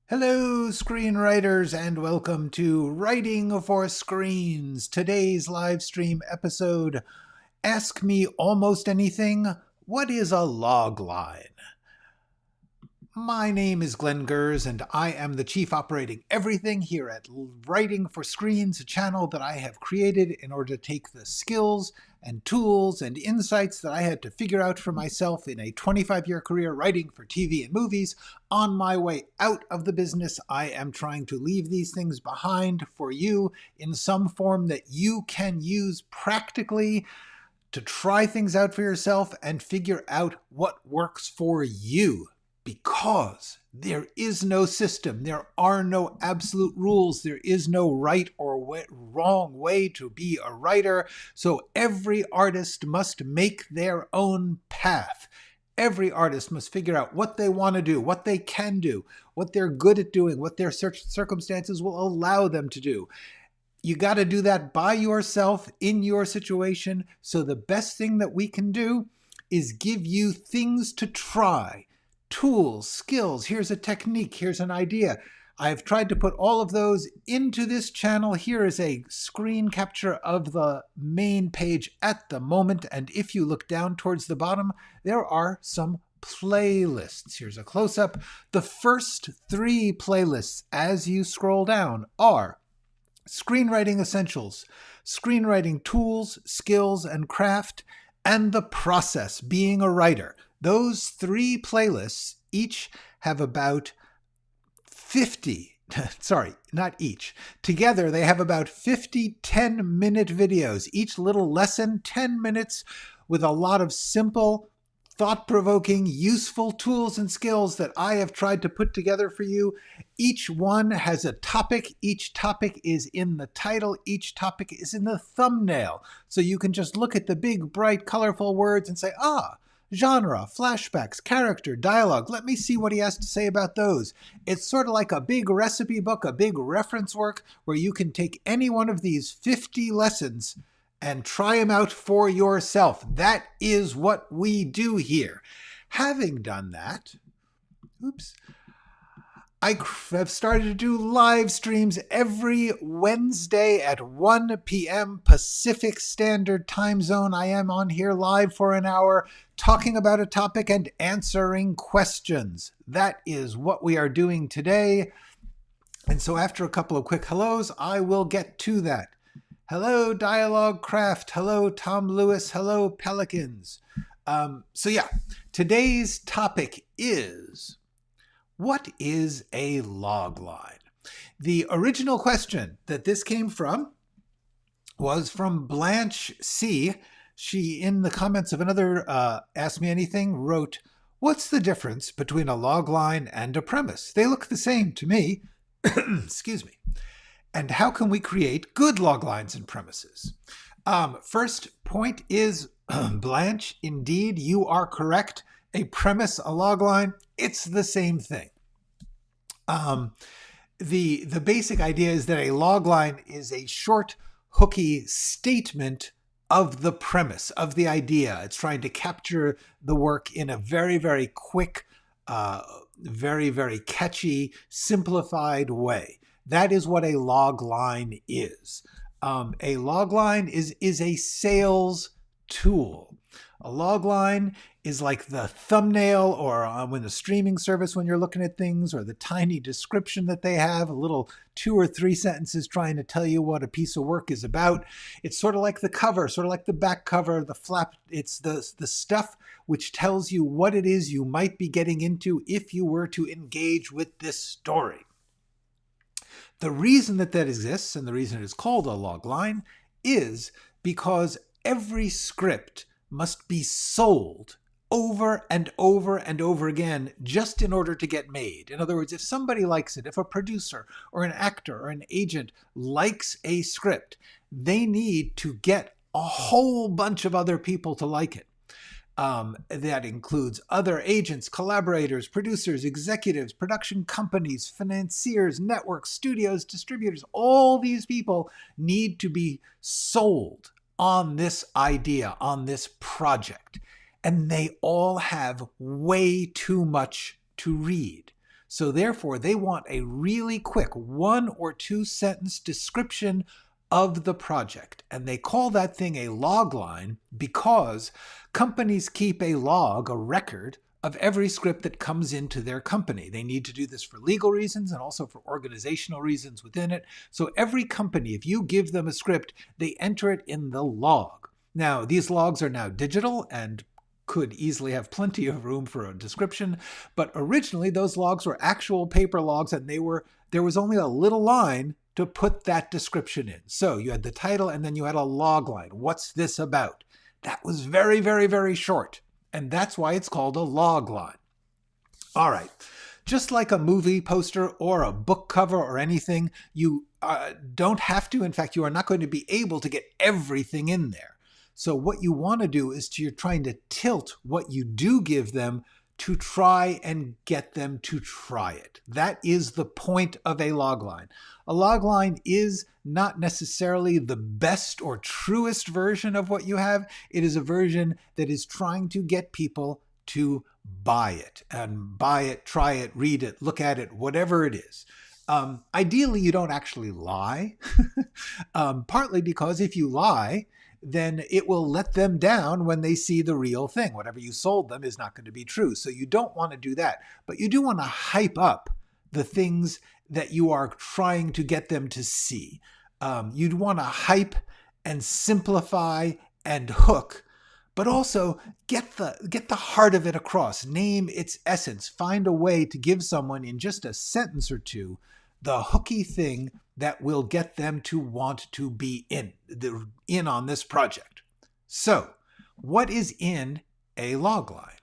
Hello, screenwriters, and welcome to Writing for Screens. Today's live stream episode, Ask Me Almost Anything, What is a Logline? My name is Glenn Gers, and I am the Chief Operating Everything here at Writing for Screens, a channel that I have created in order to take the skills and tools and insights that I had to figure out for myself in a 25-year career writing for TV and movies. On my way out of the business, I am trying to leave these things behind for you in some form that you can use practically to try things out for yourself and figure out what works for you. Because there is no system, there are no absolute rules, there is no right or wrong way to be a writer, so every artist must make their own path. Every artist must figure out what they want to do, what they can do, what they're good at doing, what their circumstances will allow them to do. You got to do that by yourself in your situation, so the best thing that we can do is give you things to try. Tools, skills, here's a technique, here's an idea. I've tried to put all of those into this channel. Here is a screen capture of the main page at the moment, and if you look down towards the bottom, there are some playlists. Here's a close-up. The first 3 playlists as you scroll down are Screenwriting Essentials, Screenwriting Tools, Skills, and Craft, and The Process, Being a Writer. Those 3 playlists each have about 50, sorry, not each. Together they have about 50 10-minute videos, each little lesson, 10 minutes, with a lot of simple, thought-provoking, useful tools and skills that I have tried to put together for you. Each one has a topic. Each topic is in the title. Each topic is in the thumbnail. So you can just look at the big, bright, colorful words and say, genre, flashbacks, character, dialogue. Let me see what he has to say about those. It's sort of like a big recipe book, a big reference work, where you can take any one of these 50 lessons and try them out for yourself. That is what we do here. Having done that, I have started to do live streams every Wednesday at 1 p.m. Pacific Standard Time Zone. I am on here live for an hour talking about a topic and answering questions. That is what we are doing today. And so after a couple of quick hellos, I will get to that. Hello, Dialogue Craft. Hello, Tom Lewis. Hello, Pelicans. Today's topic is, what is a logline? The original question that this came from was from Blanche C. She, in the comments of another Ask Me Anything, wrote, "What's the difference between a logline and a premise? They look the same to me." Excuse me. And how can we create good loglines and premises? First point is, Blanche, indeed, you are correct. A premise, a logline, it's the same thing. The basic idea is that a logline is a short, hooky statement of the premise, of the idea. It's trying to capture the work in a very, very quick, very, very catchy, simplified way. That is what a logline is. A logline is a sales tool. A logline is like the thumbnail, or when the streaming service, when you're looking at things, or the tiny description that they have, a little 2 or 3 sentences trying to tell you what a piece of work is about. It's sort of like the cover, sort of like the back cover, the flap. It's the stuff which tells you what it is you might be getting into if you were to engage with this story. The reason that exists, and the reason it is called a logline, is because every script must be sold over and over and over again just in order to get made. In other words, if somebody likes it, if a producer or an actor or an agent likes a script, they need to get a whole bunch of other people to like it. That includes other agents, collaborators, producers, executives, production companies, financiers, networks, studios, distributors. All these people need to be sold on this idea, on this project. And they all have way too much to read. So therefore, they want a really quick 1 or 2 sentence description of the project. And they call that thing a logline because companies keep a log, a record, of every script that comes into their company. They need to do this for legal reasons and also for organizational reasons within it. So every company, if you give them a script, they enter it in the log. Now, these logs are now digital and could easily have plenty of room for a description, but originally those logs were actual paper logs, and there was only a little line to put that description in. So you had the title and then you had a log line. What's this about? That was very, very, very short. And that's why it's called a log line. All right. Just like a movie poster or a book cover or anything, you don't have to. In fact, you are not going to be able to get everything in there. So what you want to do is you're trying to tilt what you do give them to try and get them to try it. That is the point of a logline. A logline is not necessarily the best or truest version of what you have. It is a version that is trying to get people to buy it, and buy it, try it, read it, look at it, whatever it is. Ideally, you don't actually lie, partly because if you lie, then it will let them down when they see the real thing. Whatever you sold them is not going to be true. So you don't want to do that. But you do want to hype up the things that you are trying to get them to see. You'd want to hype and simplify and hook, but also get the heart of it across. Name its essence. Find a way to give someone in just a sentence or two the hooky thing that will get them to want to be in on this project. So, what is in a logline?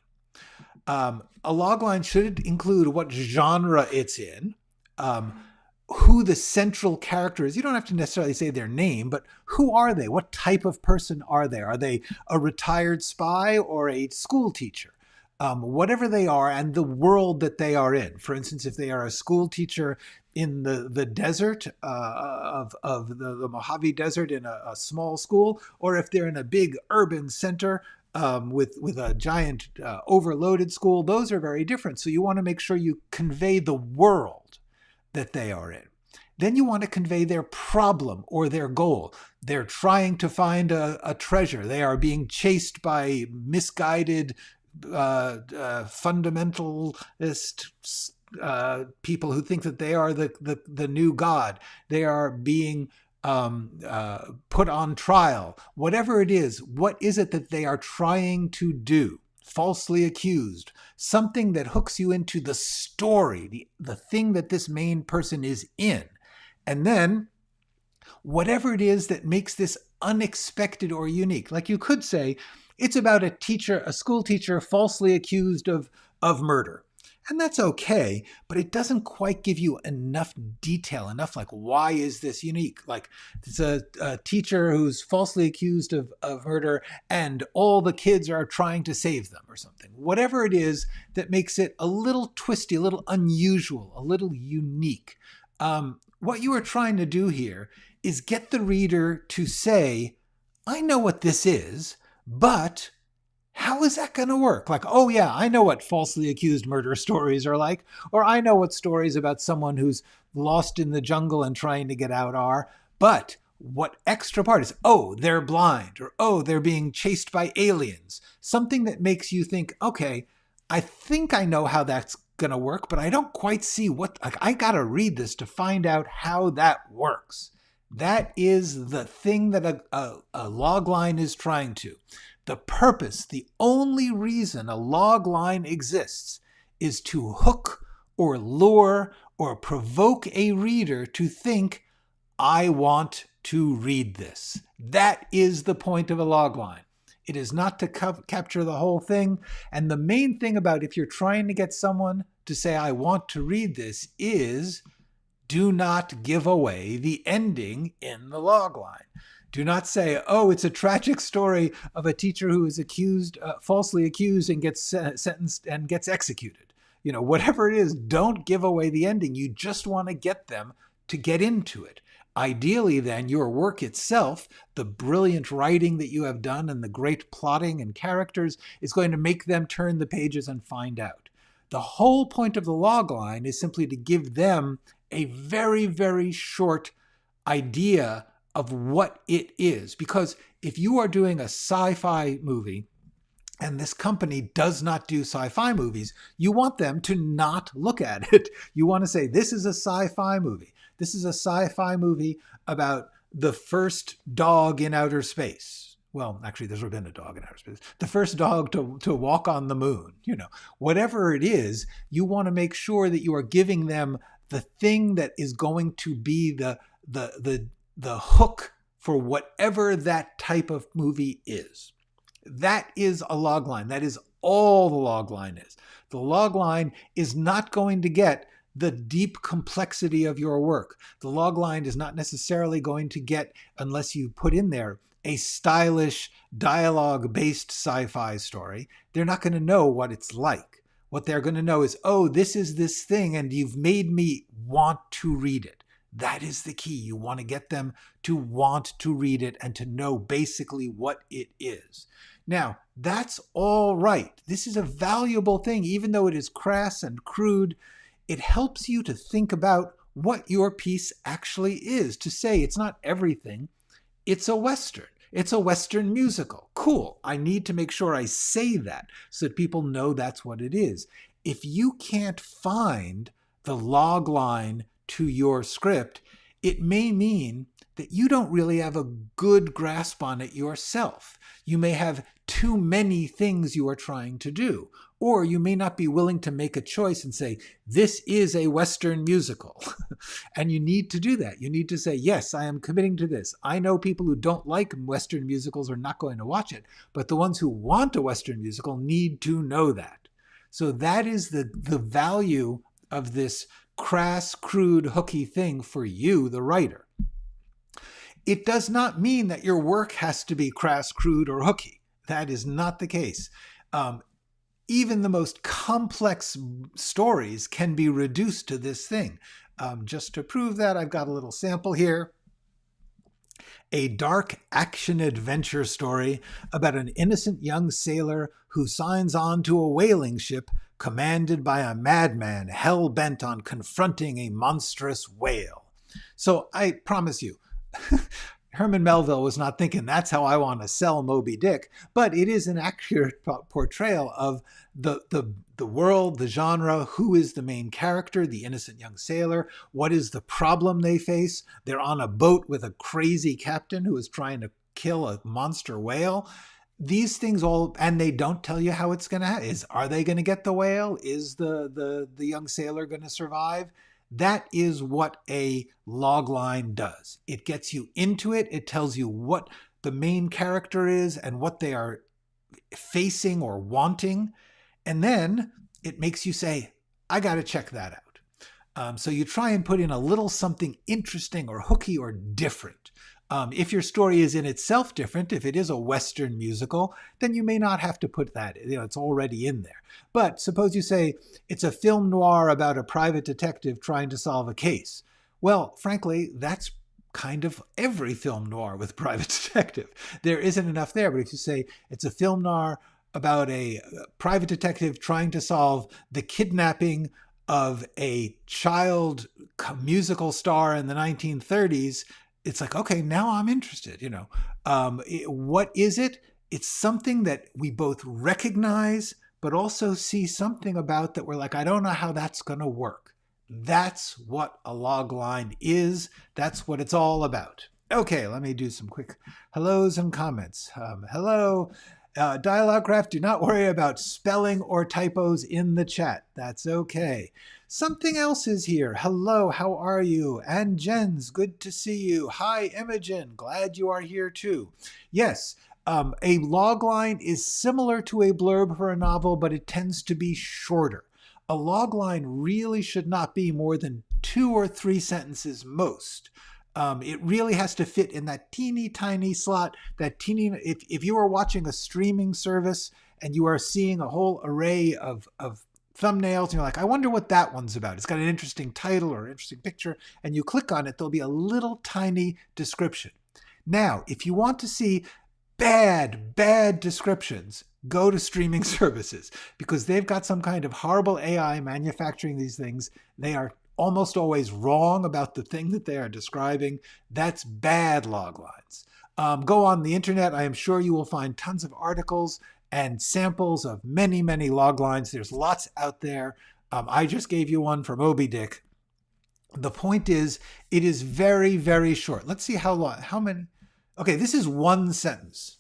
A logline should include what genre it's in, who the central character is. You don't have to necessarily say their name, but who are they? What type of person are they? Are they a retired spy or a school teacher? Whatever they are, and the world that they are in. For instance, if they are a school teacher in the desert of the Mojave Desert in a small school, or if they're in a big urban center with a giant overloaded school, those are very different. So you want to make sure you convey the world that they are in. Then you want to convey their problem or their goal. They're trying to find a treasure. They are being chased by misguided fundamentalist people who think that they are the new God. They are being put on trial. Whatever it is, what is it that they are trying to do? Falsely accused. Something that hooks you into the story, the thing that this main person is in. And then whatever it is that makes this unexpected or unique. Like you could say, it's about a school teacher falsely accused of murder. And that's okay, but it doesn't quite give you enough detail, enough like, why is this unique? Like, it's a teacher who's falsely accused of murder and all the kids are trying to save them or something. Whatever it is that makes it a little twisty, a little unusual, a little unique. What you are trying to do here is get the reader to say, I know what this is, but how is that going to work? Like, oh yeah, I know what falsely accused murder stories are like, or I know what stories about someone who's lost in the jungle and trying to get out are, but what extra part is, oh, they're blind, or oh, they're being chased by aliens. Something that makes you think, okay, I think I know how that's going to work, but I don't quite see I got to read this to find out how that works. That is the thing that a log line is trying to. The purpose, the only reason a log line exists is to hook or lure or provoke a reader to think, I want to read this. That is the point of a log line. It is not to capture the whole thing. And the main thing about if you're trying to get someone to say, I want to read this, is do not give away the ending in the log line. Do not say, oh, it's a tragic story of a teacher who is falsely accused and gets sentenced and gets executed. You know, whatever it is, don't give away the ending. You just want to get them to get into it. Ideally, then, your work itself, the brilliant writing that you have done and the great plotting and characters is going to make them turn the pages and find out. The whole point of the logline is simply to give them a very, very short idea of what it is. Because if you are doing a sci-fi movie, and this company does not do sci-fi movies, you want them to not look at it. You want to say, this is a sci-fi movie. This is a sci-fi movie about the first dog in outer space. Well, actually, there's never been a dog in outer space. The first dog to walk on the moon. Whatever it is, you want to make sure that you are giving them the thing that is going to be the hook for whatever that type of movie is. That is a logline. That is all the logline is. The logline is not going to get the deep complexity of your work. The logline is not necessarily going to get, unless you put in there a stylish dialogue-based sci-fi story, they're not going to know what it's like. What they're going to know is, oh, this is this thing, and you've made me want to read it. That is the key. You want to get them to want to read it and to know basically what it is. Now, that's all right. This is a valuable thing, even though it is crass and crude. It helps you to think about what your piece actually is, to say it's not everything. It's a Western. It's a Western musical. Cool. I need to make sure I say that so that people know that's what it is. If you can't find the log line to your script, it may mean that you don't really have a good grasp on it yourself. You may have too many things you are trying to do, or you may not be willing to make a choice and say, this is a Western musical. And you need to do that. You need to say, yes, I am committing to this. I know people who don't like Western musicals are not going to watch it, but the ones who want a Western musical need to know that. So that is the value of this crass, crude, hooky thing for you, the writer. It does not mean that your work has to be crass, crude, or hooky. That is not the case. Even the most complex stories can be reduced to this thing. Just to prove that, I've got a little sample here. A dark action-adventure story about an innocent young sailor who signs on to a whaling ship commanded by a madman hell-bent on confronting a monstrous whale. So I promise you, Herman Melville was not thinking that's how I want to sell Moby Dick, but it is an accurate portrayal of the world, the genre, who is the main character, the innocent young sailor, what is the problem they face. They're on a boat with a crazy captain who is trying to kill a monster whale. These things all, and they don't tell you how it's going to happen. Are they going to get the whale? Is the young sailor going to survive? That is what a logline does. It gets you into it. It tells you what the main character is and what they are facing or wanting. And then it makes you say, I got to check that out. So you try and put in a little something interesting or hooky or different. If your story is in itself different, if it is a Western musical, then you may not have to put that. It's already in there. But suppose you say it's a film noir about a private detective trying to solve a case. Well, frankly, that's kind of every film noir with private detective. There isn't enough there. But if you say it's a film noir about a private detective trying to solve the kidnapping of a child musical star in the 1930s, it's like, okay, now I'm interested. What is it? It's something that we both recognize, but also see something about that we're like, I don't know how that's going to work. That's what a log line is. That's what it's all about. Okay, let me do some quick hellos and comments. Hello, Dialoguecraft, do not worry about spelling or typos in the chat. That's okay. Something else is here. Hello, how are you? And Jens, good to see you. Hi, Imogen, glad you are here too. Yes, a logline is similar to a blurb for a novel, but it tends to be shorter. A logline really should not be more than 2 or 3 sentences most. It really has to fit in that teeny tiny slot, that teeny, if you are watching a streaming service and you are seeing a whole array of thumbnails and you're like, I wonder what that one's about. It's got an interesting title or an interesting picture, and you click on it, there'll be a little tiny description. Now, if you want to see bad descriptions, go to streaming services because they've got some kind of horrible AI manufacturing these things. They are almost always wrong about the thing that they are describing. That's bad loglines. Go on the internet. I am sure you will find tons of articles and samples of many loglines. There's lots out there. I just gave you one from Moby Dick. The point is, it is very short. Let's see how long, how many. Okay, this is one sentence.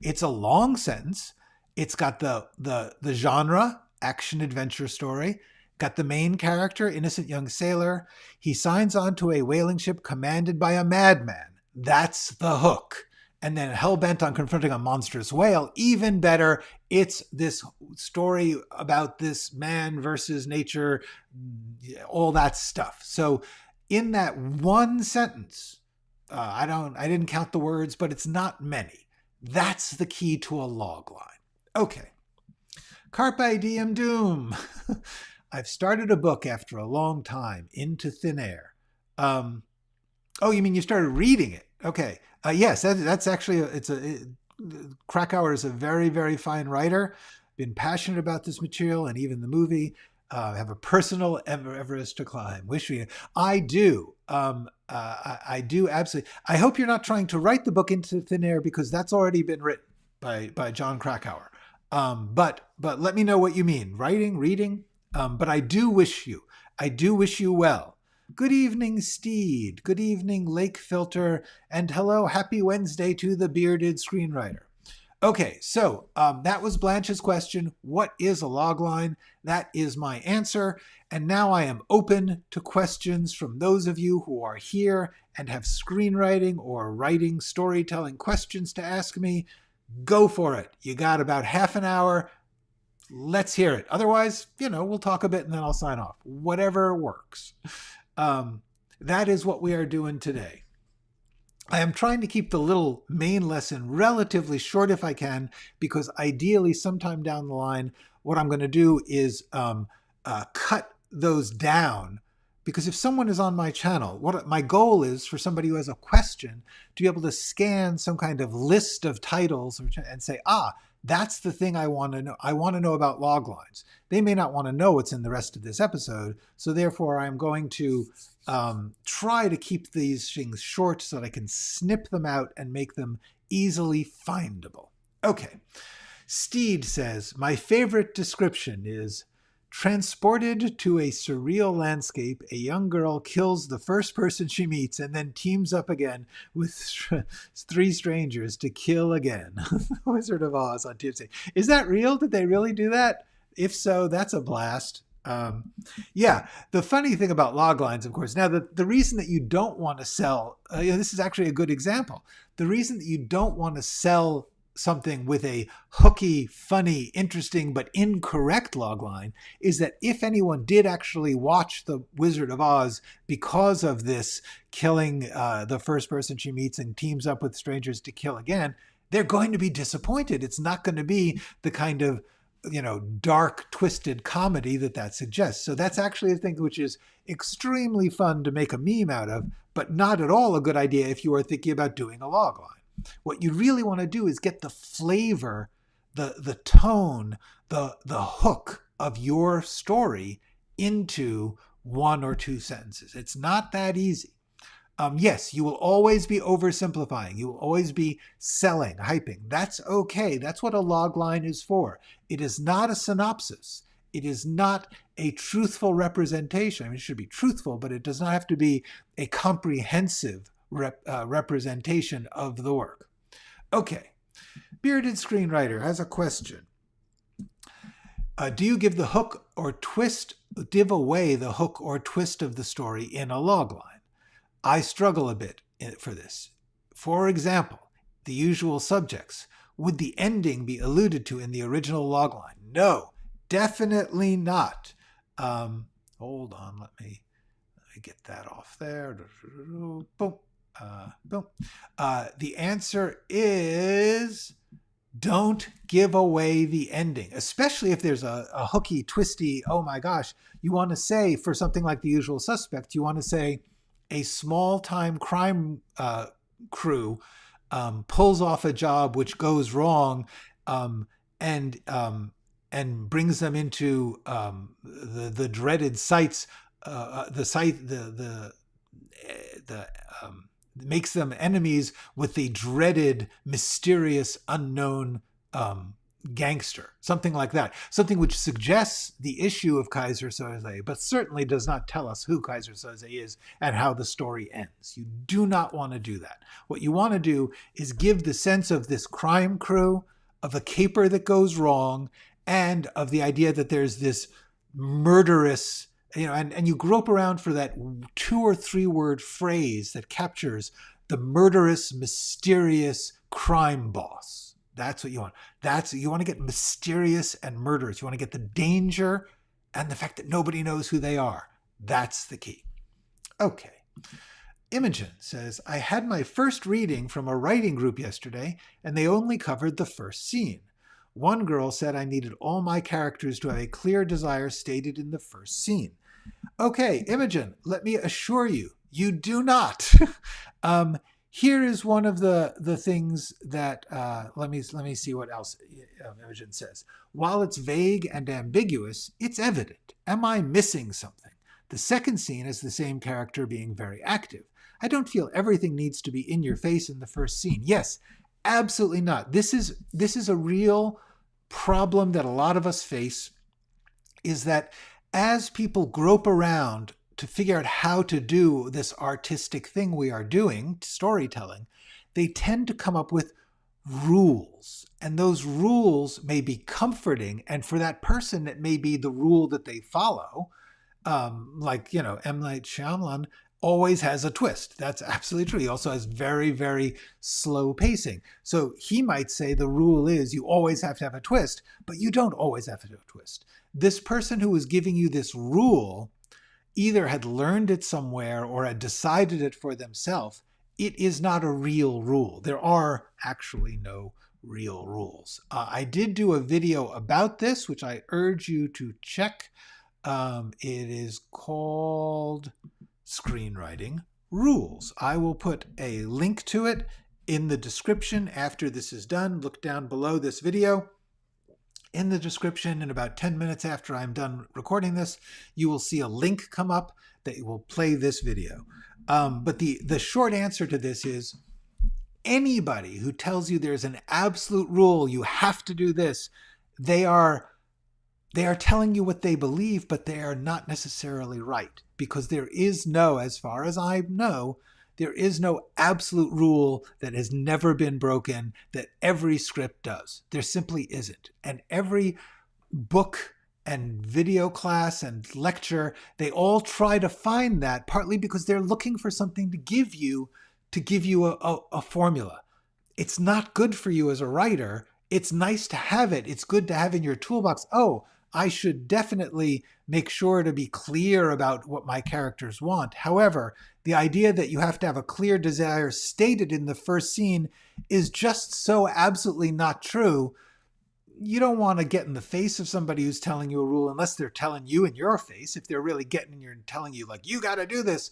It's a long sentence. It's got the genre, action adventure story. Got the main character, innocent young sailor. He signs on to a whaling ship commanded by a madman. That's the hook. And then hell-bent on confronting a monstrous whale. Even better, it's this story about this man versus nature, all that stuff. So in that one sentence, I didn't count the words, but it's not many. That's the key to a log line. Okay. Carpe diem doom. I've started a book after a long time, Into Thin Air. Oh, you mean you started reading it? Okay. Yes, that's actually, Krakauer is a very fine writer. Been passionate about this material and even the movie. Have a personal Everest to climb. Wish we, I do. I do absolutely. I hope you're not trying to write the book Into Thin Air because that's already been written by John Krakauer. But let me know what you mean. Writing, reading. But I do wish you well. Good evening, Steed. Good evening, Lake Filter. And hello, happy Wednesday to the bearded screenwriter. Okay, so that was Blanche's question. What is a logline? That is my answer. And now I am open to questions from those of you who are here and have screenwriting or writing storytelling questions to ask me. Go for it. You got about half an hour. Let's hear it. Otherwise, we'll talk a bit and then I'll sign off. Whatever works. That is what we are doing today. I am trying to keep the little main lesson relatively short if I can, because ideally sometime down the line, what I'm going to do is cut those down. Because if someone is on my channel, what my goal is for somebody who has a question to be able to scan some kind of list of titles and say, that's the thing I want to know. I want to know about log lines. They may not want to know what's in the rest of this episode. So therefore, I'm going to try to keep these things short so that I can snip them out and make them easily findable. Okay. Steed says, my favorite description is, transported to a surreal landscape, a young girl kills the first person she meets and then teams up again with three strangers to kill again. Wizard of Oz on TFC. Is that real? Did they really do that? If so, that's a blast. Yeah, the funny thing about log lines, of course, now the reason that you don't want to sell, this is actually a good example. The reason that you don't want to sell something with a hooky, funny, interesting, but incorrect logline is that if anyone did actually watch The Wizard of Oz because of this killing the first person she meets and teams up with strangers to kill again, they're going to be disappointed. It's not going to be the kind of, dark, twisted comedy that suggests. So that's actually a thing which is extremely fun to make a meme out of, but not at all a good idea if you are thinking about doing a logline. What you really want to do is get the flavor, the tone, the hook of your story into one or two sentences. It's not that easy. Yes, you will always be oversimplifying. You will always be selling, hyping. That's okay. That's what a log line is for. It is not a synopsis. It is not a truthful representation. I mean, it should be truthful, but it does not have to be a comprehensive representation of the work. Okay, Bearded Screenwriter has a question. Do you give the hook or twist, give away the hook or twist of the story in a logline? I struggle a bit for this. For example, the usual subjects. Would the ending be alluded to in the original logline? No, definitely not. Hold on, let me get that off there. Boom. Boom. The answer is don't give away the ending, especially if there's a hooky, twisty, oh my gosh, you want to say for something like The Usual Suspect, you want to say a small-time crime crew pulls off a job which goes wrong, um, and brings them into the dreaded sites, the site the makes them enemies with the dreaded, mysterious, unknown gangster, something like that. Something which suggests the issue of Kaiser Soze, but certainly does not tell us who Kaiser Soze is and how the story ends. You do not want to do that. What you want to do is give the sense of this crime crew, of a caper that goes wrong, and of the idea that there's this murderous, and you grope around for that 2 or 3 word phrase that captures the murderous, mysterious crime boss. That's what you want. You want to get mysterious and murderous. You want to get the danger and the fact that nobody knows who they are. That's the key. Okay. Imogen says, I had my first reading from a writing group yesterday, and they only covered the first scene. One girl said I needed all my characters to have a clear desire stated in the first scene. Okay, Imogen, let me assure you, you do not. Here is one of the things that, let me see what else Imogen says. While it's vague and ambiguous, it's evident. Am I missing something? The second scene is the same character being very active. I don't feel everything needs to be in your face in the first scene. Yes, absolutely not. This is a real problem that a lot of us face, is that as people grope around to figure out how to do this artistic thing we are doing, storytelling, they tend to come up with rules. And those rules may be comforting, and for that person, it may be the rule that they follow. Like, M. Night Shyamalan always has a twist. That's absolutely true. He also has very, very slow pacing. So he might say the rule is you always have to have a twist, but you don't always have to have a twist. This person who was giving you this rule either had learned it somewhere or had decided it for themselves. It is not a real rule. There are actually no real rules. I did do a video about this, which I urge you to check. It is called Screenwriting Rules. I will put a link to it in the description after this is done. Look down below this video. In the description, in about 10 minutes after I'm done recording this, you will see a link come up that will play this video. But the short answer to this is, anybody who tells you there's an absolute rule, you have to do this, they are telling you what they believe, but they are not necessarily right. Because there is no, as far as I know, there is no absolute rule that has never been broken that every script does. There simply isn't. And every book and video class and lecture, they all try to find that, partly because they're looking for something to give you a formula. It's not good for you as a writer. It's nice to have it. It's good to have in your toolbox. Oh, I should definitely make sure to be clear about what my characters want. However, the idea that you have to have a clear desire stated in the first scene is just so absolutely not true. You don't want to get in the face of somebody who's telling you a rule unless they're telling you in your face. If they're really getting in your and telling you, like, you got to do this.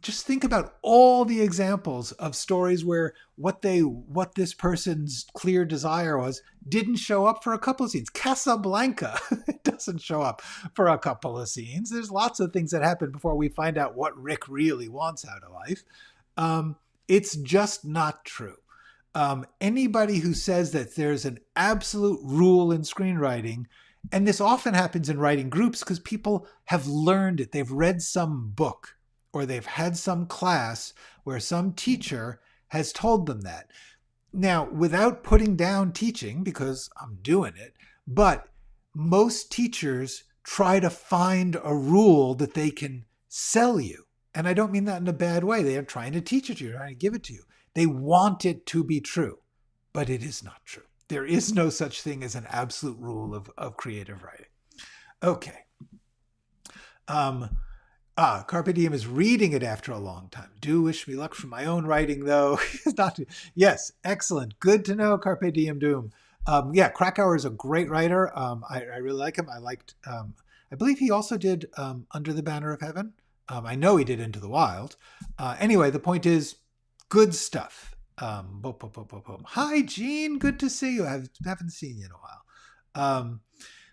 Just think about all the examples of stories where what this person's clear desire was didn't show up for a couple of scenes. Casablanca, it doesn't show up for a couple of scenes. There's lots of things that happen before we find out what Rick really wants out of life. It's just not true. Anybody who says that there's an absolute rule in screenwriting, and this often happens in writing groups because people have learned it. They've read some book, or they've had some class where some teacher has told them that. Now, without putting down teaching, because I'm doing it, but most teachers try to find a rule that they can sell you. And I don't mean that in a bad way. They are trying to teach it to you, trying to give it to you. They want it to be true, but it is not true. There is no such thing as an absolute rule of creative writing. Okay. Carpe Diem is reading it after a long time. Do wish me luck for my own writing, though. Yes, excellent. Good to know, Carpe Diem Doom. Krakauer is a great writer. I really like him. I believe he also did Under the Banner of Heaven. I know he did Into the Wild. Anyway, the point is, good stuff. Boom, boom, boom, boom, boom. Hi, Gene. Good to see you. I haven't seen you in a while.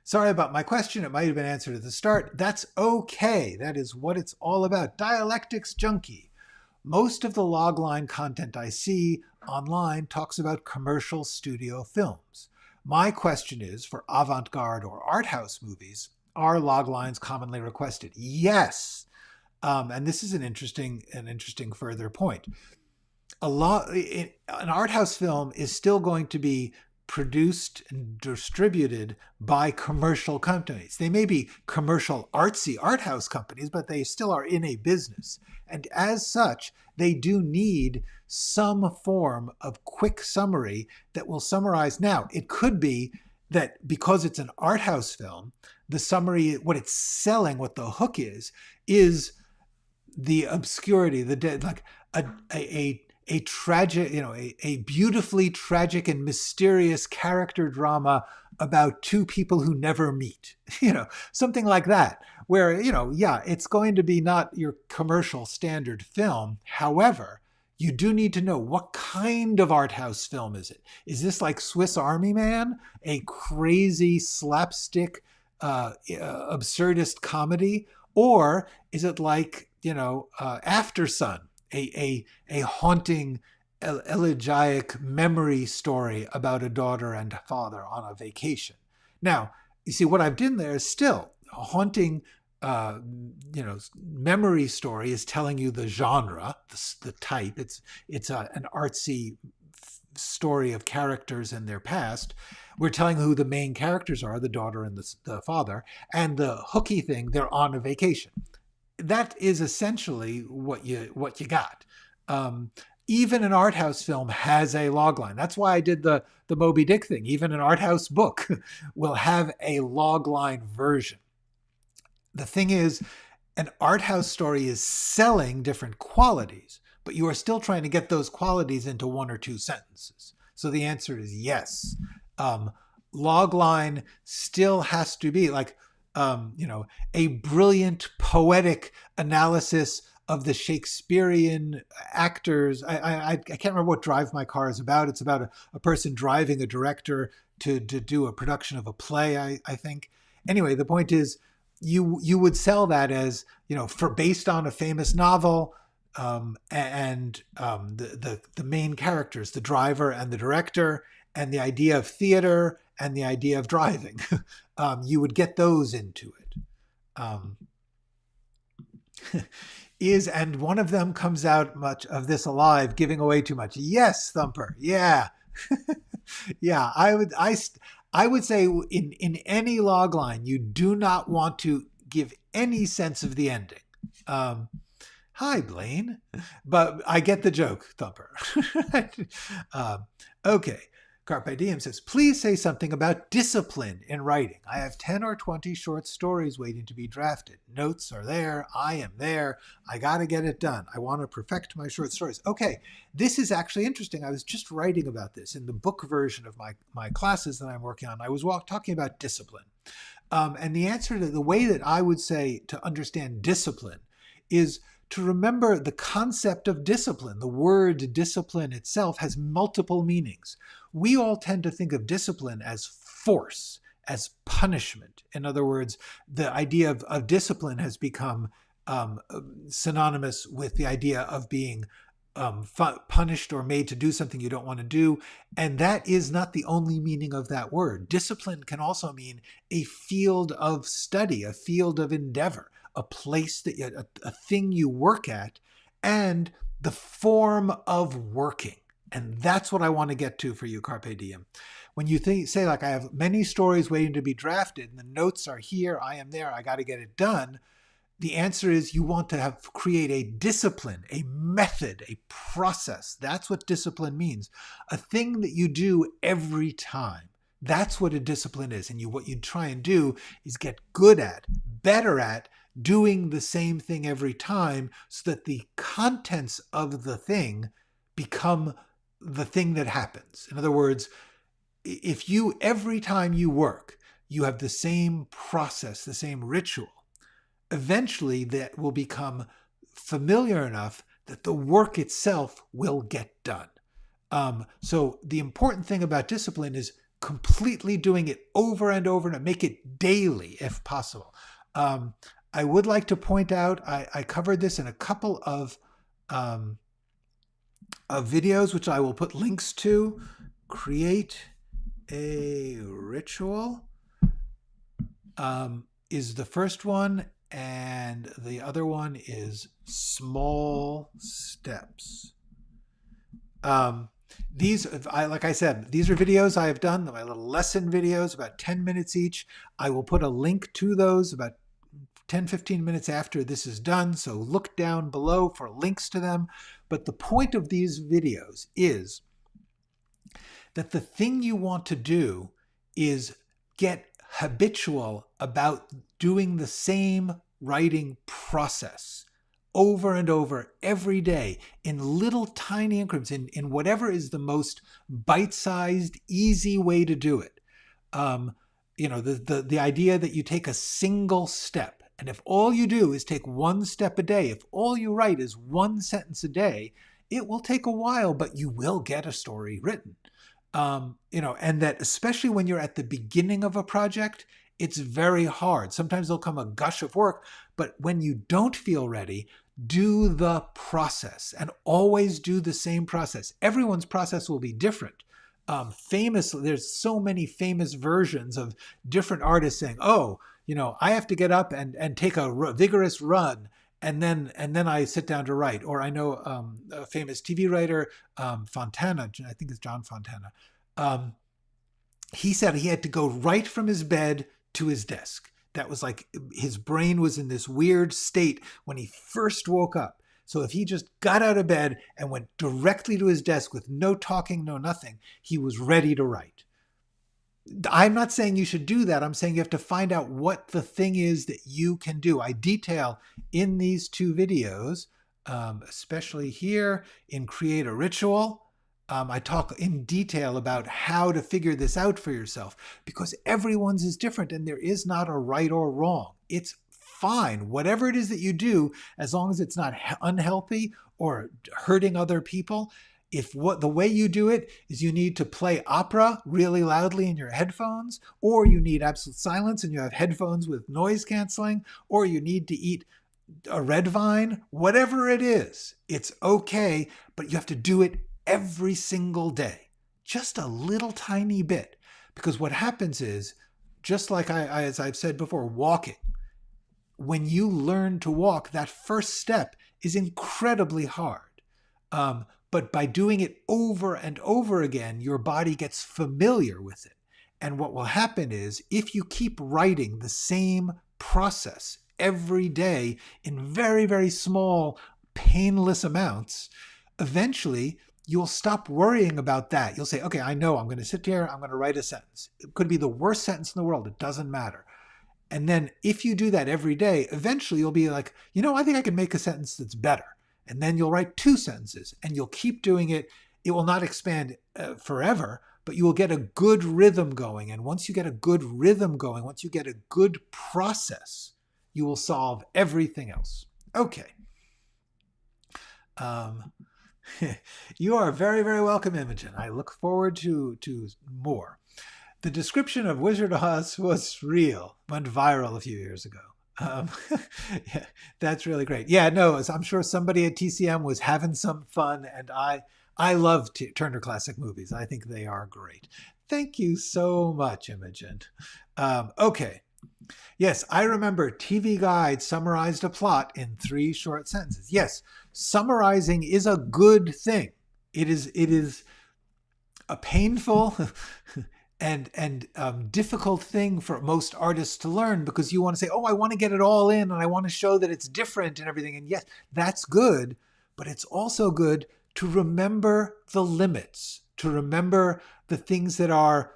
Sorry about my question. It might have been answered at the start. That's okay. That is what it's all about. Dialectics junkie. Most of the logline content I see online talks about commercial studio films. My question is, for avant-garde or art house movies, are loglines commonly requested? Yes. And this is an interesting further point. An art house film is still going to be produced and distributed by commercial companies. They may be commercial artsy art house companies, but they still are in a business. And as such, they do need some form of quick summary that will summarize. Now, it could be that because it's an art house film, the summary, what it's selling, what the hook is the obscurity, the dead, like a tragic, a beautifully tragic and mysterious character drama about two people who never meet, something like that, where, it's going to be not your commercial standard film. However, you do need to know what kind of art house film is it? Is this like Swiss Army Man, a crazy slapstick, absurdist comedy? Or is it like, After Sun, a haunting elegiac memory story about a daughter and father on a vacation? Now, you see, what I've done there is still a haunting, memory story is telling you the genre, the type. It's an artsy story of characters and their past. We're telling who the main characters are, the daughter and the father, and the hooky thing, they're on a vacation. That is essentially what you got. Even an art house film has a logline. That's why I did the Moby Dick thing. Even an art house book will have a logline version. The thing is, an art house story is selling different qualities, but you are still trying to get those qualities into one or two sentences. So the answer is yes. Logline still has to be like, a brilliant poetic analysis of the Shakespearean actors. I can't remember what Drive My Car is about. It's about a person driving a director to do a production of a play, I think. Anyway, the point is, you would sell that as, for based on a famous novel, and the main characters, the driver and the director, and the idea of theater and the idea of driving. You would get those into it. And one of them comes out much of this alive, giving away too much. Yes, Thumper. Yeah. Yeah, I would say in any logline, you do not want to give any sense of the ending. Hi, Blaine. But I get the joke, Thumper. Okay. Carpe Diem says, please say something about discipline in writing. I have 10 or 20 short stories waiting to be drafted. Notes are there. I am there. I got to get it done. I want to perfect my short stories. Okay, this is actually interesting. I was just writing about this in the book version of my classes that I'm working on. I was talking about discipline. And the answer to the way that I would say to understand discipline is to remember the concept of discipline. The word discipline itself has multiple meanings. We all tend to think of discipline as force, as punishment. In other words, the idea of discipline has become synonymous with the idea of being punished or made to do something you don't want to do. And that is not the only meaning of that word. Discipline can also mean a field of study, a field of endeavor, a place that a thing you work at, and the form of working. And that's what I want to get to for you, Carpe Diem. When you say, like, I have many stories waiting to be drafted and the notes are here, I am there, I got to get it done. The answer is you want to create a discipline, a method, a process. That's what discipline means. A thing that you do every time. That's what a discipline is. And what you try and do is get good at, better at, doing the same thing every time so that the contents of the thing become the thing that happens. In other words, if every time you work, you have the same process, the same ritual, eventually that will become familiar enough that the work itself will get done. So the important thing about discipline is completely doing it over and over and make it daily if possible. I would like to point out, I covered this in a couple of videos, which I will put links to. Create a ritual is the first one, and the other one is small steps. These, like I said, these are videos I have done, my little lesson videos, about 10 minutes each. I will put a link to those about 10-15 minutes after this is done, so look down below for links to them. But the point of these videos is that the thing you want to do is get habitual about doing the same writing process over and over every day in little tiny increments, in whatever is the most bite-sized, easy way to do it. The idea that you take a single step, and if all you do is take one step a day, if all you write is one sentence a day, it will take a while, but you will get a story written. And that especially when you're at the beginning of a project, it's very hard. Sometimes there'll come a gush of work, but when you don't feel ready, do the process and always do the same process. Everyone's process will be different. There's so many famous versions of different artists saying, I have to get up and take a vigorous run, and then I sit down to write. Or I know a famous TV writer, Fontana, I think it's John Fontana. He said he had to go right from his bed to his desk. That was like his brain was in this weird state when he first woke up. So if he just got out of bed and went directly to his desk with no talking, no nothing, he was ready to write. I'm not saying you should do that. I'm saying you have to find out what the thing is that you can do. I detail in these two videos, especially here in Create a Ritual, I talk in detail about how to figure this out for yourself, because everyone's is different and there is not a right or wrong. It's fine. Whatever it is that you do, as long as it's not unhealthy or hurting other people. If the way you do it is you need to play opera really loudly in your headphones, or you need absolute silence and you have headphones with noise canceling, or you need to eat a red vine, whatever it is, it's okay, but you have to do it every single day, just a little tiny bit. Because what happens is, just like as I've said before, walking. When you learn to walk, that first step is incredibly hard. But by doing it over and over again, your body gets familiar with it. And what will happen is, if you keep writing the same process every day in very, very small, painless amounts, eventually you'll stop worrying about that. You'll say, okay, I know I'm going to sit here, I'm going to write a sentence. It could be the worst sentence in the world. It doesn't matter. And then if you do that every day, eventually you'll be like, I think I can make a sentence that's better. And then you'll write 2 sentences and you'll keep doing it. It will not expand forever, but you will get a good rhythm going. And once you get a good rhythm going, once you get a good process, you will solve everything else. Okay. You are very, very welcome, Imogen. I look forward to more. The description of Wizard of Oz was real, went viral a few years ago. Yeah, that's really great. Yeah, no, I'm sure somebody at TCM was having some fun, and I love Turner Classic Movies. I think they are great. Thank you so much, Imogen. Okay. Yes, I remember TV Guide summarized a plot in 3 short sentences. Yes, summarizing is a good thing. It is a painful and difficult thing for most artists to learn, because you want to say, I want to get it all in and I want to show that it's different and everything. And yes, that's good, but it's also good to remember the limits, to remember the things that are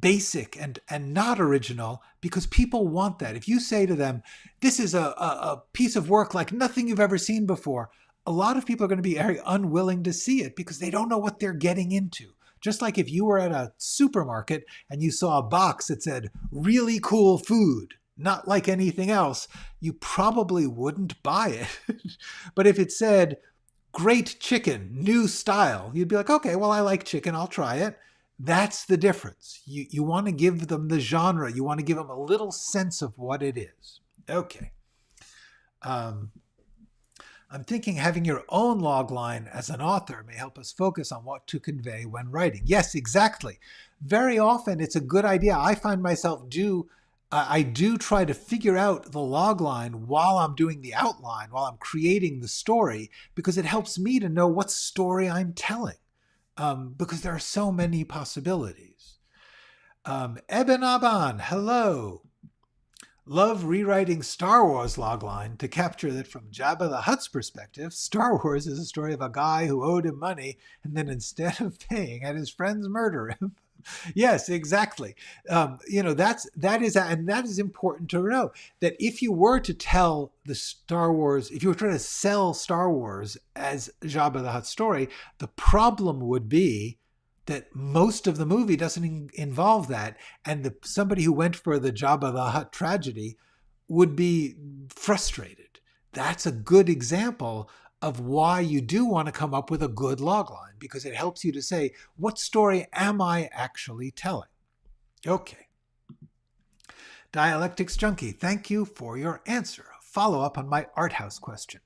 basic and not original, because people want that. If you say to them, this is a piece of work like nothing you've ever seen before, a lot of people are going to be very unwilling to see it because they don't know what they're getting into. Just like if you were at a supermarket and you saw a box that said really cool food, not like anything else, you probably wouldn't buy it. But if it said great chicken, new style. You'd be like, okay, well, I like chicken. I'll try it. That's the difference. You want to give them the genre. You want to give them a little sense of what it is. Okay. I'm thinking having your own log line as an author may help us focus on what to convey when writing. Yes, exactly. Very often it's a good idea. I find myself I do try to figure out the log line while I'm doing the outline, while I'm creating the story, because it helps me to know what story I'm telling, because there are so many possibilities. Eben Aban, hello. Love rewriting Star Wars logline to capture that from Jabba the Hutt's perspective. Star Wars is a story of a guy who owed him money and then instead of paying had his friends murder him. Yes, exactly. That is important to know, that if you were to tell the Star Wars, if you were trying to sell Star Wars as Jabba the Hutt story, the problem would be that most of the movie doesn't involve that, and somebody who went for the Jabba the Hutt tragedy would be frustrated. That's a good example of why you do want to come up with a good logline, because it helps you to say, what story am I actually telling? Okay. Dialectics Junkie, thank you for your answer. Follow up on my art house question.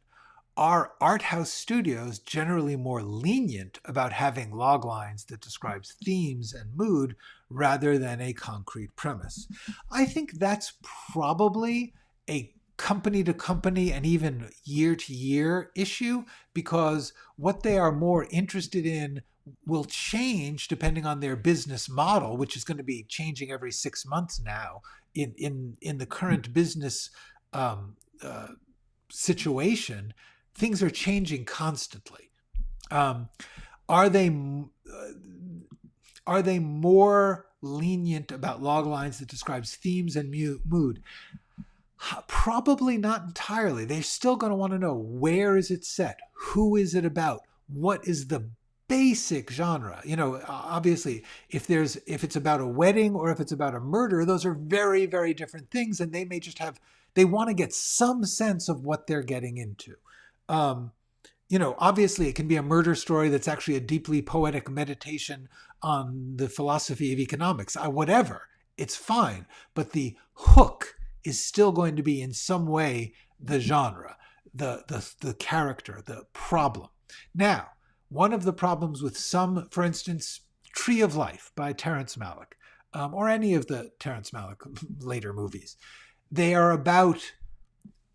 Are art house studios generally more lenient about having log lines that describes themes and mood rather than a concrete premise? I think that's probably a company to company and even year to year issue, because what they are more interested in will change depending on their business model, which is going to be changing every 6 months now in the current business situation. Things are changing constantly. Are they more lenient about log lines that describes themes and mood? Probably not entirely. They're still going to want to know, where is it set? Who is it about? What is the basic genre? Obviously, if it's about a wedding or if it's about a murder, those are very, very different things, and they may just they want to get some sense of what they're getting into. Obviously it can be a murder story that's actually a deeply poetic meditation on the philosophy of economics. Whatever, it's fine. But the hook is still going to be in some way the genre, the character, the problem. Now, one of the problems with some, for instance, Tree of Life by Terrence Malick, or any of the Terrence Malick later movies, they are about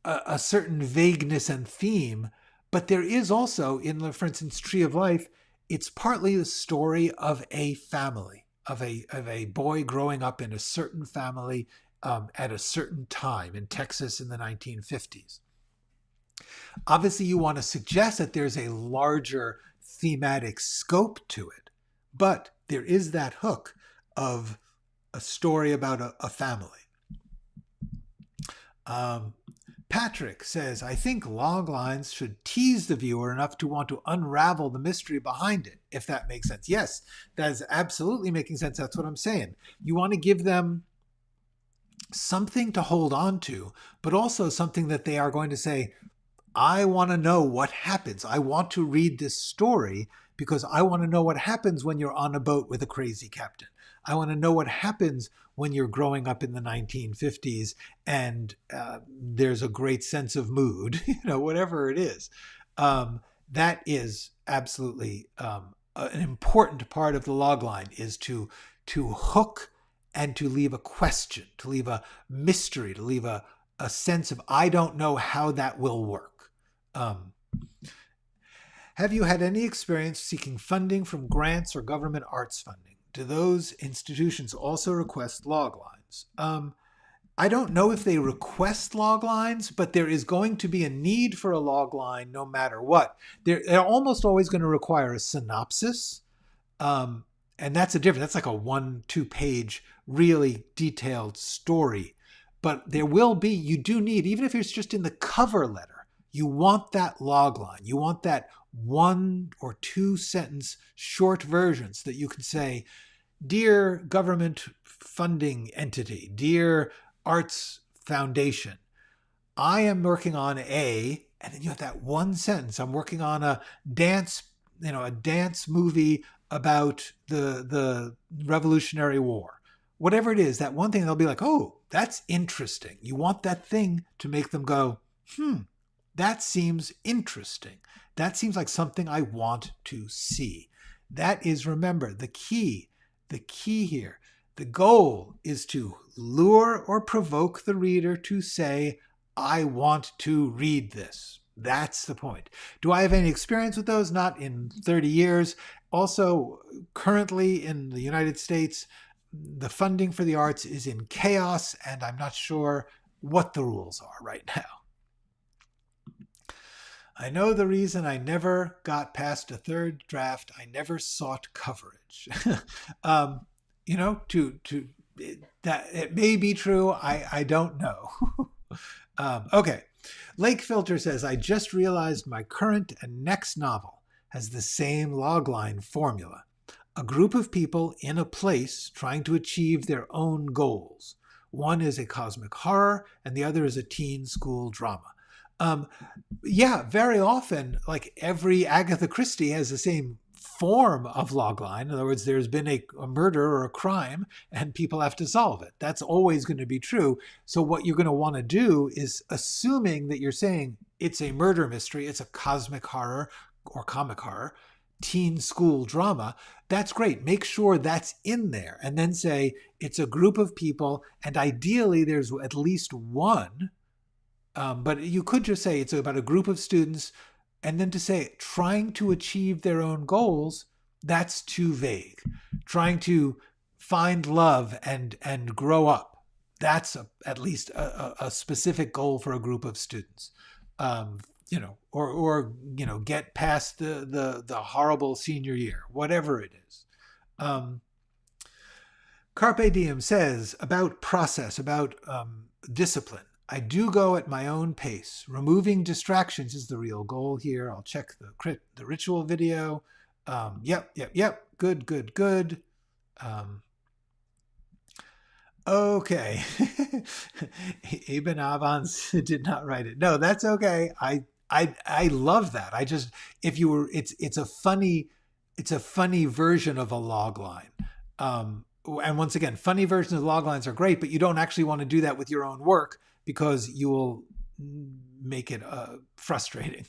a certain vagueness and theme, but there is also, for instance, Tree of Life, it's partly the story of a family, of a boy growing up in a certain family at a certain time in Texas in the 1950s. Obviously, you want to suggest that there's a larger thematic scope to it, but there is that hook of a story about a family. Patrick says, I think log lines should tease the viewer enough to want to unravel the mystery behind it, if that makes sense. Yes, that is absolutely making sense. That's what I'm saying. You want to give them something to hold on to, but also something that they are going to say, I want to know what happens. I want to read this story because I want to know what happens when you're on a boat with a crazy captain. I want to know what happens when you're growing up in the 1950s and there's a great sense of mood, whatever it is. That is absolutely an important part of the logline, is to hook and to leave a question, to leave a mystery, to leave a sense of, I don't know how that will work. Have you had any experience seeking funding from grants or government arts funding? Do those institutions also request log lines? I don't know if they request log lines, but there is going to be a need for a log line no matter what. They're almost always going to require a synopsis. And that's a difference. That's like a 1-2 page, really detailed story. But there will be, you do need, even if it's just in the cover letter, you want that log line. You want that 1 or 2 sentence short versions that you can say, dear government funding entity, dear arts foundation, I am working on A, And then you have that one sentence. I'm working on a dance, a dance movie about the Revolutionary War. Whatever it is, that one thing, they'll be like, oh, that's interesting. You want that thing to make them go, that seems interesting. That seems like something I want to see. That is, remember, the key here. The goal is to lure or provoke the reader to say, I want to read this. That's the point. Do I have any experience with those? Not in 30 years. Also, currently in the United States, the funding for the arts is in chaos, and I'm not sure what the rules are right now. I know the reason I never got past a third draft. I never sought coverage. That it may be true. I don't know. Okay. Lake Filter says, I just realized my current and next novel has the same logline formula. A group of people in a place trying to achieve their own goals. One is a cosmic horror and the other is a teen school drama. Very often, like every Agatha Christie has the same form of logline. In other words, there's been a murder or a crime and people have to solve it. That's always going to be true. So what you're going to want to do is, assuming that you're saying it's a murder mystery, it's a cosmic horror or comic horror, teen school drama, that's great. Make sure that's in there and then say it's a group of people and ideally there's at least one. But you could just say it's about a group of students, and then to say trying to achieve their own goals, that's too vague. Trying to find love and grow up, that's at least a specific goal for a group of students. Get past the horrible senior year, whatever it is. Carpe Diem says about process, about discipline. I do go at my own pace. Removing distractions is the real goal here. I'll check the ritual video. Yep. Good. Okay. Ibn Avans did not write it. No, that's okay. I love that. It's a funny version of a log line. And once again, funny versions of log lines are great, but you don't actually want to do that with your own work, because you will make it frustrating.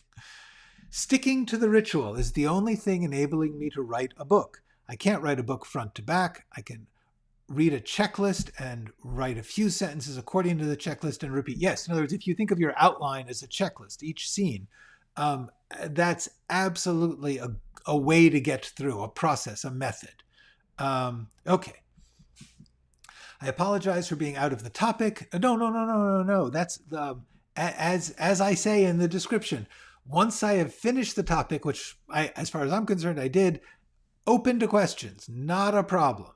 Sticking to the ritual is the only thing enabling me to write a book. I can't write a book front to back. I can read a checklist and write a few sentences according to the checklist and repeat. Yes, in other words, if you think of your outline as a checklist, each scene, that's absolutely a way to get through, a process, a method. Okay. I apologize for being out of the topic. No. That's as I say in the description. Once I have finished the topic, which as far as I'm concerned, I did, open to questions, not a problem.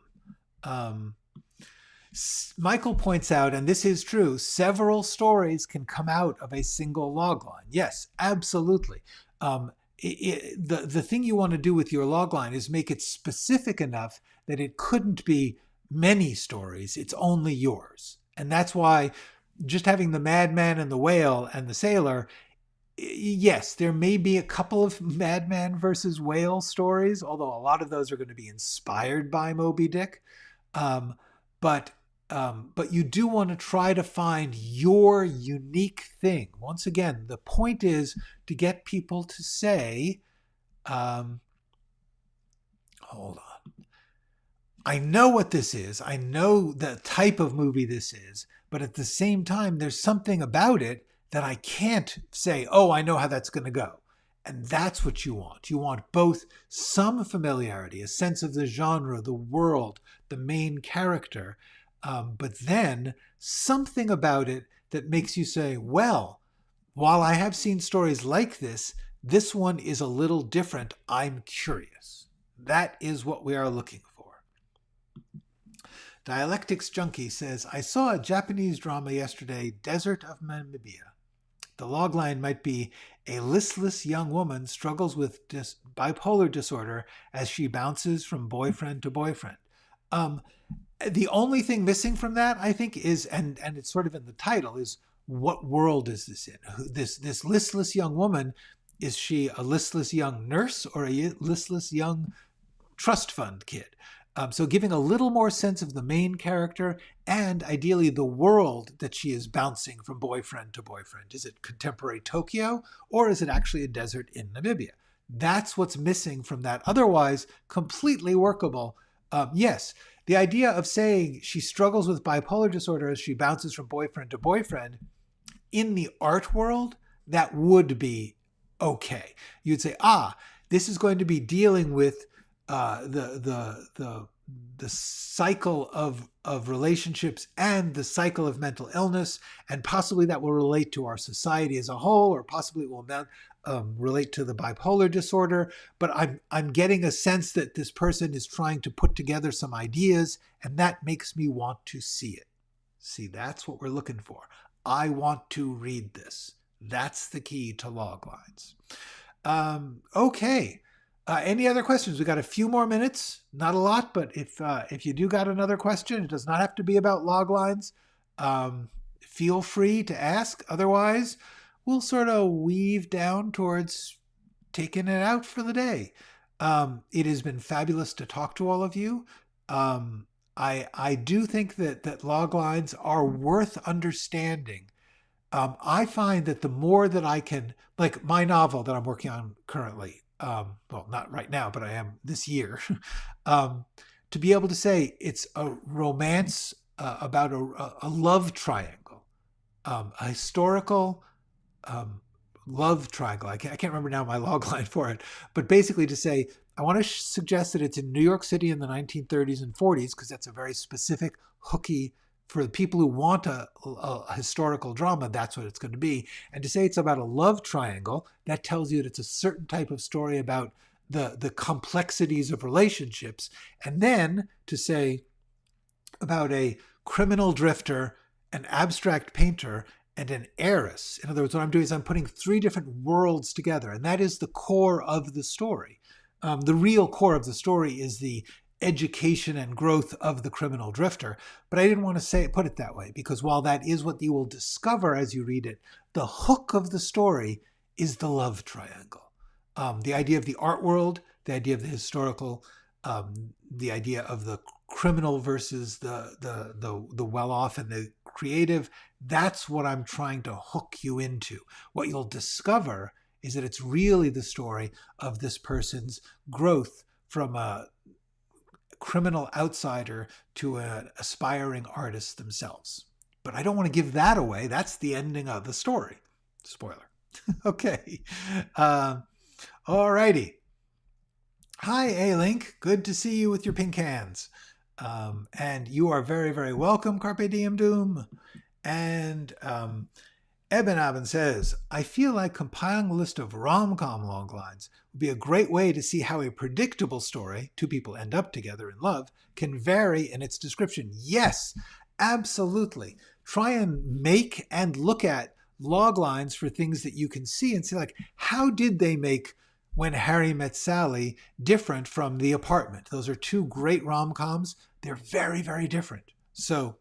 Michael points out, and this is true, several stories can come out of a single logline. Yes, absolutely. The thing you want to do with your logline is make it specific enough that it couldn't be many stories. It's only yours. And that's why just having the madman and the whale and the sailor, yes, there may be a couple of madman versus whale stories, although a lot of those are going to be inspired by Moby Dick. But you do want to try to find your unique thing. Once again, the point is to get people to say, hold on. I know what this is. I know the type of movie this is, but at the same time, there's something about it that I can't say, oh, I know how that's going to go. And that's what you want. You want both some familiarity, a sense of the genre, the world, the main character, but then something about it that makes you say, well, while I have seen stories like this one is a little different. I'm curious. That is what we are looking for. Dialectics Junkie says, I saw a Japanese drama yesterday, Desert of Namibia. The logline might be a listless young woman struggles with bipolar disorder as she bounces from boyfriend to boyfriend. The only thing missing from that, I think, is, and it's sort of in the title, is what world is this in? This listless young woman, is she a listless young nurse or a listless young trust fund kid? So giving a little more sense of the main character and ideally the world that she is bouncing from boyfriend to boyfriend. Is it contemporary Tokyo or is it actually a desert in Namibia? That's what's missing from that otherwise completely workable. Yes, the idea of saying she struggles with bipolar disorder as she bounces from boyfriend to boyfriend in the art world, that would be okay. You'd say, this is going to be dealing with the cycle of relationships and the cycle of mental illness, and possibly that will relate to our society as a whole, or possibly it will relate to the bipolar disorder. But I'm getting a sense that this person is trying to put together some ideas, and that makes me want to see it. See, that's what we're looking for. I want to read this. That's the key to Loglines. Okay. Any other questions? We got a few more minutes. Not a lot, but if you do got another question, it does not have to be about Loglines. Feel free to ask. Otherwise, we'll sort of weave down towards taking it out for the day. It has been fabulous to talk to all of you. I do think that Loglines are worth understanding. I find that the more that I can, like my novel that I'm working on currently, well, not right now, but I am this year, to be able to say it's a romance about a love triangle, a historical love triangle. I can't remember now my logline for it, but basically to say, I want to suggest that it's in New York City in the 1930s and 40s, because that's a very specific, hooky, for the people who want a historical drama, that's what it's going to be. And to say it's about a love triangle, that tells you that it's a certain type of story about the complexities of relationships. And then to say about a criminal drifter, an abstract painter, and an heiress. In other words, what I'm doing is I'm putting three different worlds together, and that is the core of the story. The real core of the story is the education and growth of the criminal drifter. But I didn't want to put it that way, because while that is what you will discover as you read it, the hook of the story is the love triangle. The idea of the art world, the idea of the historical, the idea of the criminal versus the well-off and the creative, that's what I'm trying to hook you into. What you'll discover is that it's really the story of this person's growth from a criminal outsider to an aspiring artist themselves. But I don't want to give that away. That's the ending of the story. Spoiler. Okay. All righty. Hi, A-Link. Good to see you with your pink hands. And you are very, very welcome, Carpe Diem Doom. And Eben says, I feel like compiling a list of rom-com loglines would be a great way to see how a predictable story, two people end up together in love, can vary in its description. Yes, absolutely. Try and make and look at loglines for things that you can see and see, like, how did they make When Harry Met Sally different from The Apartment? Those are two great rom-coms. They're very, very different. So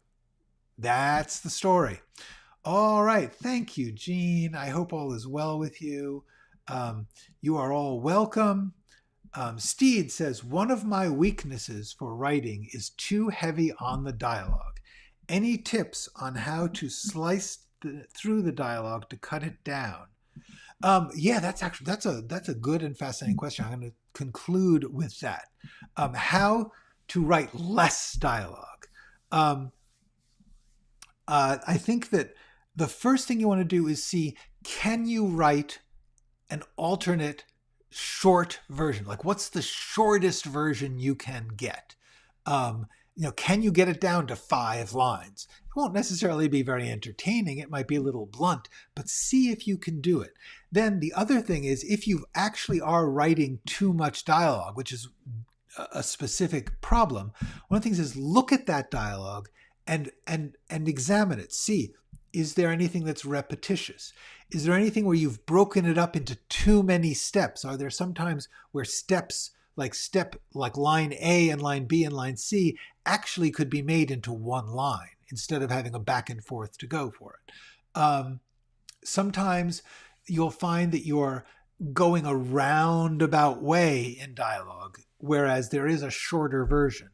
that's the story. All right. Thank you, Jean. I hope all is well with you. You are all welcome. Steed says, one of my weaknesses for writing is too heavy on the dialogue. Any tips on how to slice through the dialogue to cut it down? Yeah, that's a good and fascinating question. I'm going to conclude with that. How to write less dialogue. I think that the first thing you want to do is see, can you write an alternate short version? Like, what's the shortest version you can get? Can you get it down to 5 lines? It won't necessarily be very entertaining. It might be a little blunt, but see if you can do it. Then the other thing is, if you actually are writing too much dialogue, which is a specific problem, one of the things is look at that dialogue and examine it. See, is there anything that's repetitious? Is there anything where you've broken it up into too many steps? Are there sometimes where steps like line A and line B and line C actually could be made into one line instead of having a back and forth to go for it? Sometimes you'll find that you're going a roundabout way in dialogue, whereas there is a shorter version.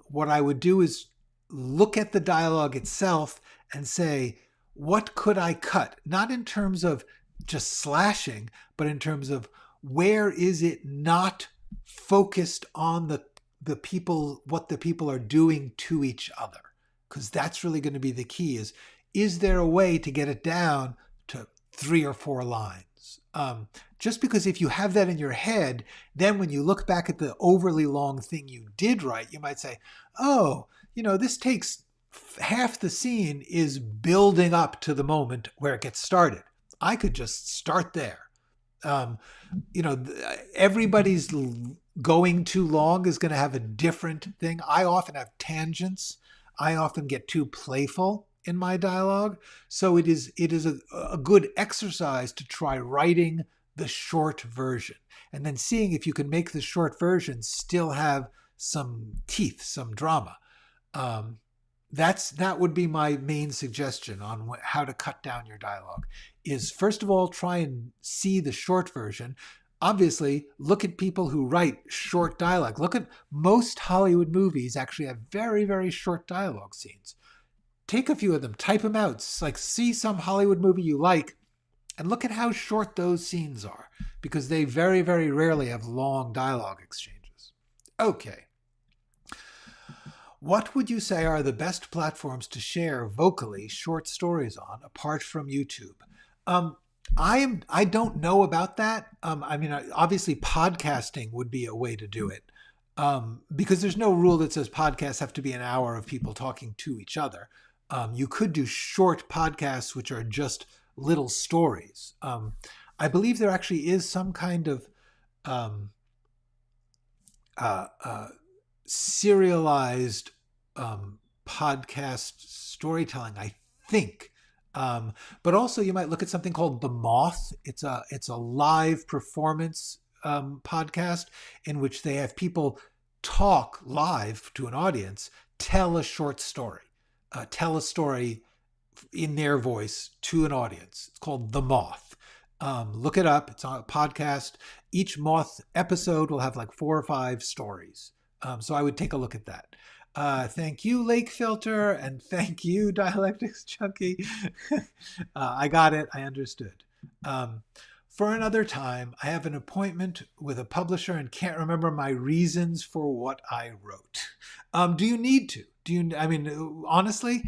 What I would do is look at the dialogue itself and say, what could I cut? Not in terms of just slashing, but in terms of where is it not focused on the people, what the people are doing to each other? Because that's really going to be the key is there a way to get it down to 3 or 4 lines? Just because if you have that in your head, then when you look back at the overly long thing you did write, you might say, oh, this takes half the scene is building up to the moment where it gets started. I could just start there. Everybody's going too long is going to have a different thing. I often have tangents. I often get too playful in my dialogue. So it is a good exercise to try writing the short version and then seeing if you can make the short version still have some teeth, some drama. That would be my main suggestion on how to cut down your dialogue is, first of all, try and see the short version. Obviously, look at people who write short dialogue. Look at most Hollywood movies actually have very, very short dialogue scenes. Take a few of them, type them out, see some Hollywood movie you like, and look at how short those scenes are, because they very, very rarely have long dialogue exchanges. Okay. What would you say are the best platforms to share vocally short stories on, apart from YouTube? I don't know about that. Obviously podcasting would be a way to do it, because there's no rule that says podcasts have to be an hour of people talking to each other. You could do short podcasts, which are just little stories. I believe there actually is some kind of serialized podcast storytelling, I think. But also you might look at something called The Moth. It's a live performance podcast in which they have people talk live to an audience, tell a short story, tell a story in their voice to an audience. It's called The Moth. Look it up. It's on a podcast. Each Moth episode will have like 4 or 5 stories. So I would take a look at that. Thank you, Lake Filter, and thank you, Dialectics Chunky. I got it. I understood. For another time, I have an appointment with a publisher and can't remember my reasons for what I wrote. Do you need to? Honestly,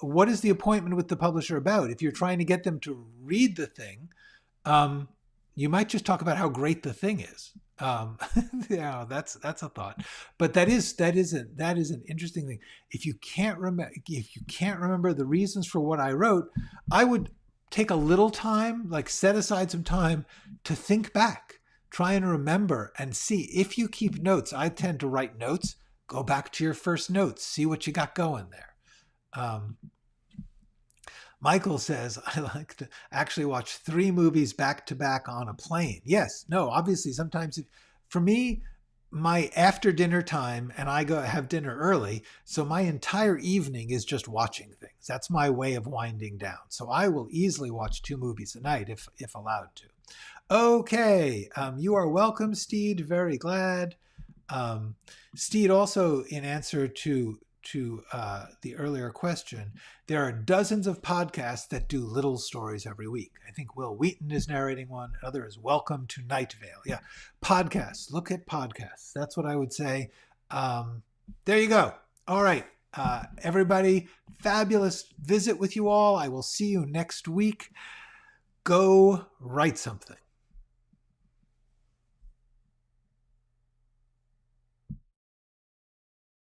what is the appointment with the publisher about? If you're trying to get them to read the thing, you might just talk about how great the thing is. That's a thought, but that is an interesting thing. If you can't remember the reasons for what I wrote, I would take a little time, set aside some time to think back, try and remember and see. If you keep notes, I tend to write notes. Go back to your first notes, see what you got going there. Michael says, I like to actually watch 3 movies back to back on a plane. Yes, no, obviously sometimes for me, my after dinner time, and I go have dinner early, so my entire evening is just watching things. That's my way of winding down. So I will easily watch 2 movies a night if allowed to. Okay, you are welcome, Steed. Very glad. Steed, also in answer to the earlier question, there are dozens of podcasts that do little stories every week. I think Will Wheaton is narrating one. Another is Welcome to Night Vale. Yeah, podcasts. Look at podcasts. That's what I would say. There you go. All right. Everybody, fabulous visit with you all. I will see you next week. Go write something.